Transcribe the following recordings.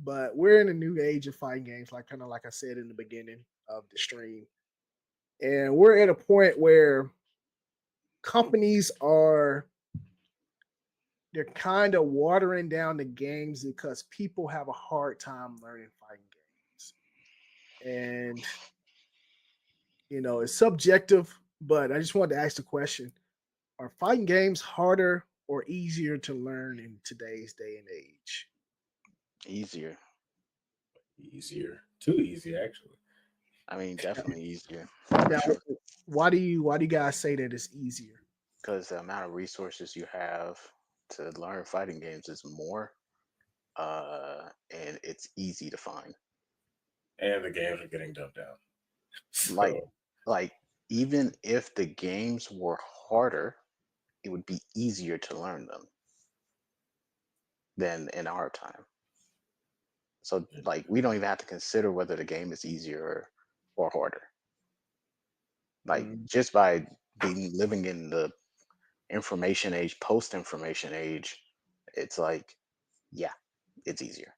but we're in a new age of fighting games, like kind of like I said in the beginning of the stream, and we're at a point where companies are they're kind of watering down the games because people have a hard time learning fighting games, and it's subjective. But I just wanted to ask the question: are fighting games harder or easier to learn in today's day and age? Easier. Easier, too easy actually. I mean, definitely easier for Now, sure. why do you guys say that it's easier? Because the amount of resources you have to learn fighting games is more, and it's easy to find. And the games are getting dumbed down. Like, So like even if the games were harder, it would be easier to learn them than in our time. So, like, we don't even have to consider whether the game is easier or harder. Like, Mm, just by being living in the information age, post information age, it's like, yeah, it's easier.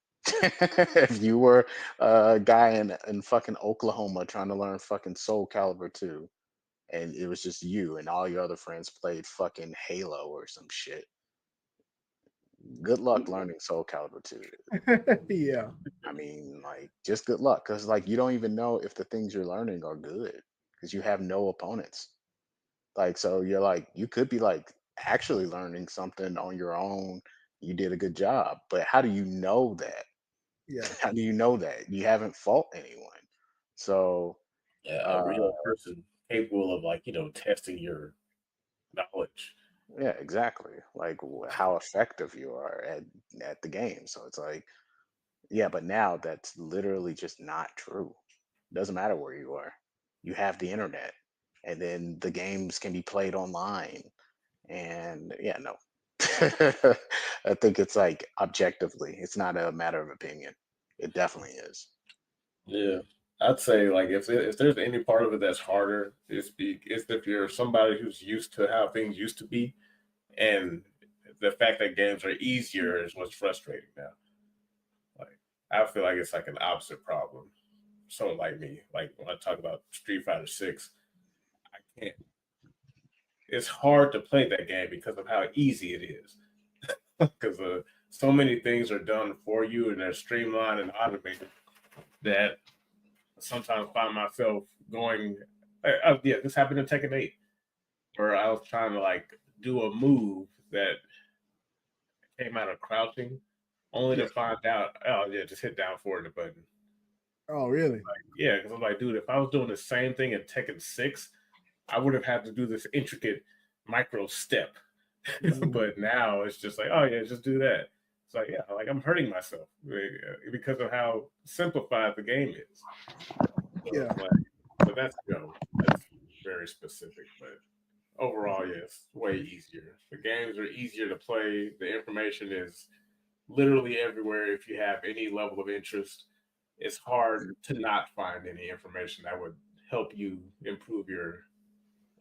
If you were a guy in fucking Oklahoma trying to learn fucking Soul Calibur 2, and it was just you and all your other friends played fucking Halo or some shit, good luck learning Soul Calibur 2. yeah, I mean, like, just good luck, because like you don't even know if the things you're learning are good because you have no opponents. Like, so you're like, you could be like actually learning something on your own. You did a good job, but how do you know that? yeah, How do you know that you haven't fought anyone? So, yeah, a uh, real person capable of testing your knowledge. yeah, exactly. Like how effective you are at the game. So it's like, yeah, but now that's literally just not true. Doesn't matter where you are. You have the internet, and then the games can be played online. And yeah, no. I think it's like objectively, it's not a matter of opinion. It definitely is. Yeah, I'd say like if there's any part of it that's harder, it's if you're somebody who's used to how things used to be, and the fact that games are easier is what's frustrating now. Like I feel like it's like an opposite problem. Someone like me, like when I talk about Street Fighter 6, I can't. It's hard to play that game because of how easy it is. Because so many things are done for you and they're streamlined and automated that sometimes find myself going. Yeah, this happened in Tekken 8, where I was trying to like do a move that came out of crouching, only yeah. to find out, oh yeah, just hit down forward the button. Oh, really? Yeah, because I'm like, dude, if I was doing the same thing in Tekken 6, I would have had to do this intricate micro step. Mm, But now it's just like, oh yeah, just do that. It's like, yeah, like I'm hurting myself because of how simplified the game is. So yeah, it's like, but that's very specific. But overall, yes, way easier. The games are easier to play. The information is literally everywhere. If you have any level of interest, it's hard to not find any information that would help you improve your,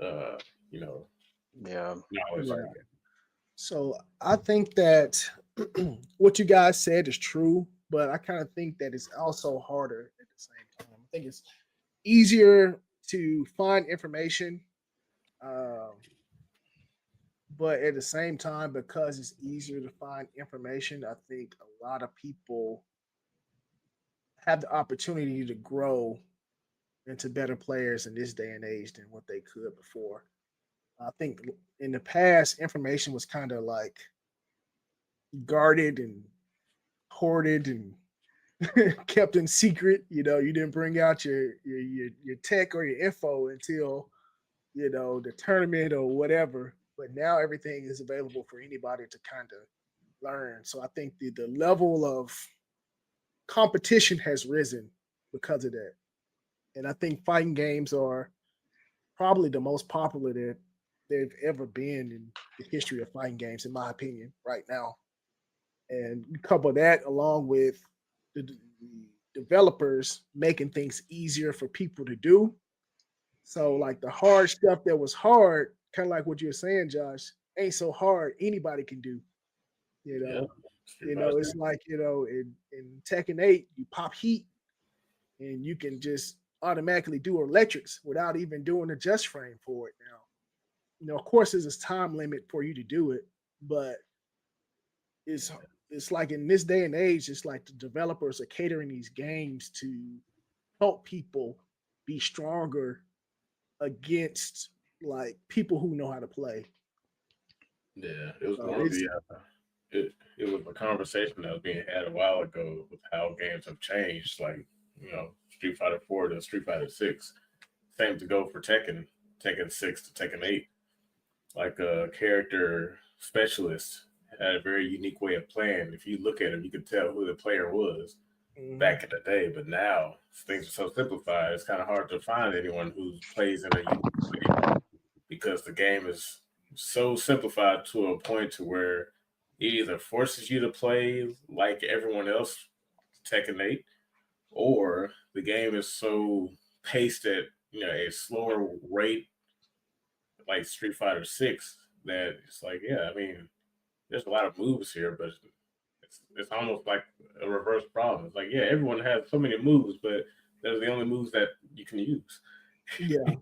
uh, you know, Yeah. knowledge. I yeah. guess. So I think that what you guys said is true, but I kind of think that it's also harder at the same time. I think it's easier to find information, um, but at the same time, because it's easier to find information, I think a lot of people have the opportunity to grow into better players in this day and age than what they could before. I think in the past, information was kind of like guarded and hoarded and kept in secret. You didn't bring out your tech or your info until the tournament or whatever. But now everything is available for anybody to kind of learn. So I think the level of competition has risen because of that. And I think fighting games are probably the most popular that they've ever been in the history of fighting games, in my opinion, right now. And you couple that along with the developers making things easier for people to do. So, like the hard stuff that was hard, kind of like what you were saying, Josh, ain't so hard. Anybody can do, you Yeah, know. Street Fighter It's 6. like, in Tekken 8, you pop heat and you can just automatically do electrics without even doing a just frame for it now. Of course, there's a time limit for you to do it, but it's it's like in this day and age, it's like the developers are catering these games to help people be stronger against like people who know how to play. Yeah, it was So one of it's the it was a conversation that was being had a while ago with how games have changed. Like Street Fighter 4 to Street Fighter 6. Same to go for Tekken 6 to Tekken 8. Like a character specialist had a very unique way of playing. If you look at him, you could tell who the player was mhm, back in the day. But now things are so simplified; it's kind of hard to find anyone who plays in a unique way because the game is so simplified to a point to where it either forces you to play like everyone else, Tekken 8, or the game is so paced at a slower rate like Street Fighter 6 that it's like, yeah, I mean, there's a lot of moves here, but it's almost like a reverse problem. It's like, yeah, everyone has so many moves, but they're the only moves that you can use. yeah,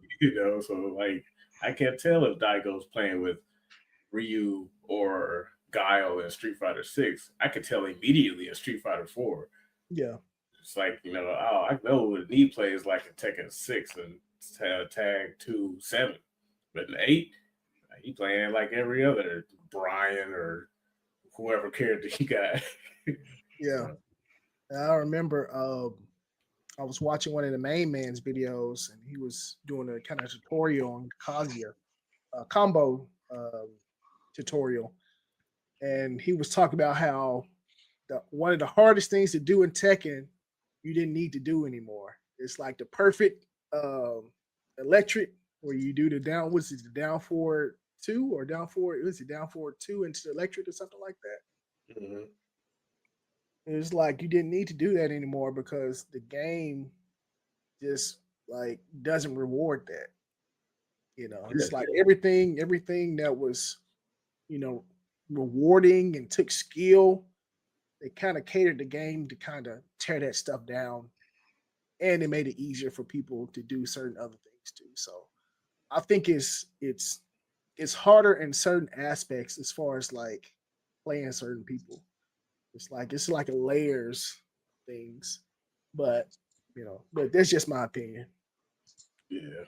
So like I can't tell if Daigo's playing with Ryu or Guile in Street Fighter 6. I could tell immediately in Street Fighter 4. yeah, It's like, oh, I know what knee plays like in Tekken 6 and Tag 2 7. But in 8, he playing like every other Brian or whoever character he got. yeah. So, I remember I was watching one of the main man's videos and he was doing a kind of tutorial on Kazuya, combo tutorial. And he was talking about how one of the hardest things to do in Tekken, you didn't need to do anymore. It's like the perfect electric where you do the down, what's it, the down forward two or down forward, was it down forward two into the electric or something like that? mhm. It's like you didn't need to do that anymore because the game just like doesn't reward that. Yeah, It's like everything that was, you know, rewarding and took skill, they kind of catered the game to kind of tear that stuff down, and it made it easier for people to do certain other things too. So I think it's harder in certain aspects as far as like playing certain people. It's like a layers things, but but that's just my opinion. yeah.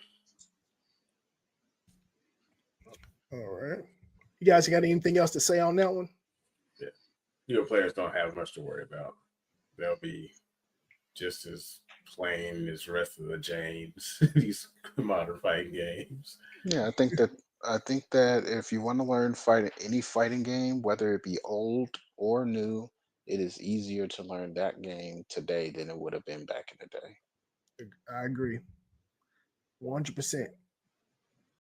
All right, you guys got anything else to say on that one? Yeah. Your players don't have much to worry about. They'll be just as plain as the rest of the James, these modern fighting games. Yeah, I think that if you want to learn any fighting game, whether it be old or new, it is easier to learn that game today than it would have been back in the day. I agree, 100%.